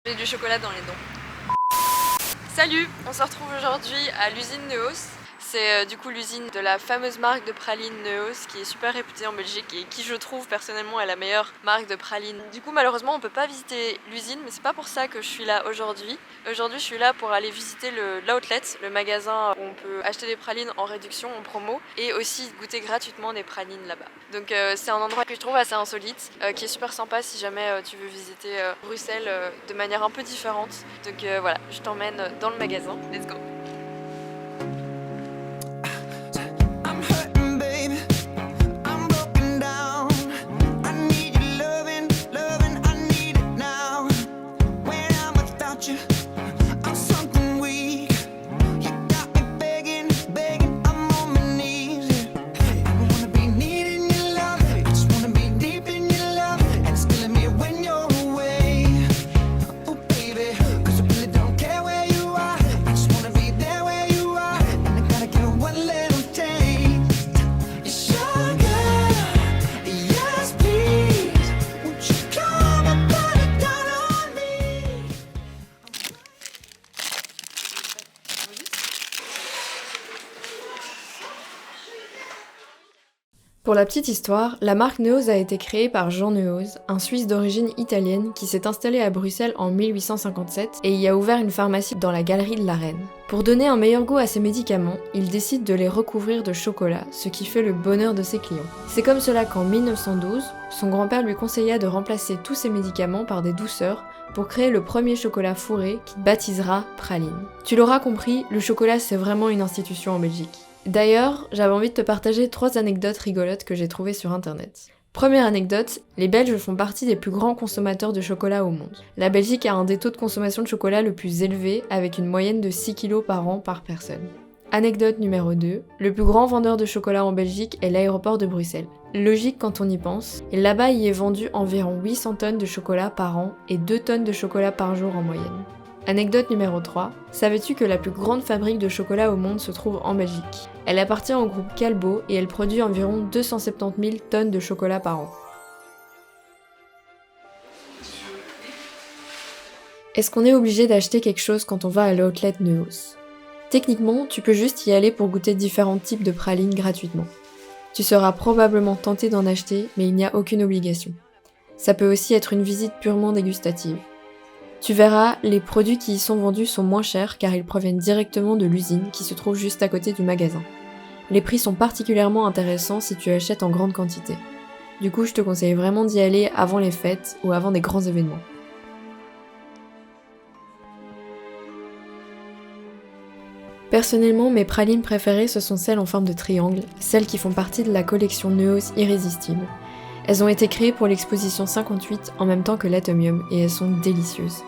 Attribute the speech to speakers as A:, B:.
A: J'ai du chocolat dans les dents. Salut, on se retrouve aujourd'hui à l'usine Neos. C'est du coup l'usine de la fameuse marque de praline Neos qui est super réputée en Belgique et qui je trouve personnellement est la meilleure marque de praline. Du coup malheureusement on peut pas visiter l'usine, mais c'est pas pour ça que je suis là aujourd'hui. Aujourd'hui je suis là pour aller visiter l'outlet, le magasin où on peut acheter des pralines en réduction, en promo, et aussi goûter gratuitement des pralines là-bas. Donc c'est un endroit que je trouve assez insolite, qui est super sympa si jamais tu veux visiter Bruxelles de manière un peu différente. Donc voilà, je t'emmène dans le magasin. Let's go! Pour la petite histoire, la marque Neos a été créée par Jean Neos, un Suisse d'origine italienne qui s'est installé à Bruxelles en 1857 et y a ouvert une pharmacie dans la galerie de la Reine. Pour donner un meilleur goût à ses médicaments, il décide de les recouvrir de chocolat, ce qui fait le bonheur de ses clients. C'est comme cela qu'en 1912, son grand-père lui conseilla de remplacer tous ses médicaments par des douceurs pour créer le premier chocolat fourré qu'il baptisera praline. Tu l'auras compris, le chocolat c'est vraiment une institution en Belgique. D'ailleurs, j'avais envie de te partager 3 anecdotes rigolotes que j'ai trouvées sur internet. Première anecdote, les Belges font partie des plus grands consommateurs de chocolat au monde. La Belgique a un des taux de consommation de chocolat le plus élevé, avec une moyenne de 6 kg par an par personne. Anecdote numéro 2, le plus grand vendeur de chocolat en Belgique est l'aéroport de Bruxelles. Logique quand on y pense, et là-bas il est vendu environ 800 tonnes de chocolat par an et 2 tonnes de chocolat par jour en moyenne. Anecdote numéro 3, savais-tu que la plus grande fabrique de chocolat au monde se trouve en Belgique? Elle appartient au groupe Calbo et elle produit environ 270 000 tonnes de chocolat par an. Est-ce qu'on est obligé d'acheter quelque chose quand on va à l'outlet Neos? Techniquement, tu peux juste y aller pour goûter différents types de pralines gratuitement. Tu seras probablement tenté d'en acheter, mais il n'y a aucune obligation. Ça peut aussi être une visite purement dégustative. Tu verras, les produits qui y sont vendus sont moins chers car ils proviennent directement de l'usine qui se trouve juste à côté du magasin. Les prix sont particulièrement intéressants si tu achètes en grande quantité. Du coup, je te conseille vraiment d'y aller avant les fêtes ou avant des grands événements. Personnellement, mes pralines préférées ce sont celles en forme de triangle, celles qui font partie de la collection Neos Irrésistible. Elles ont été créées pour l'exposition 58 en même temps que l'Atomium et elles sont délicieuses.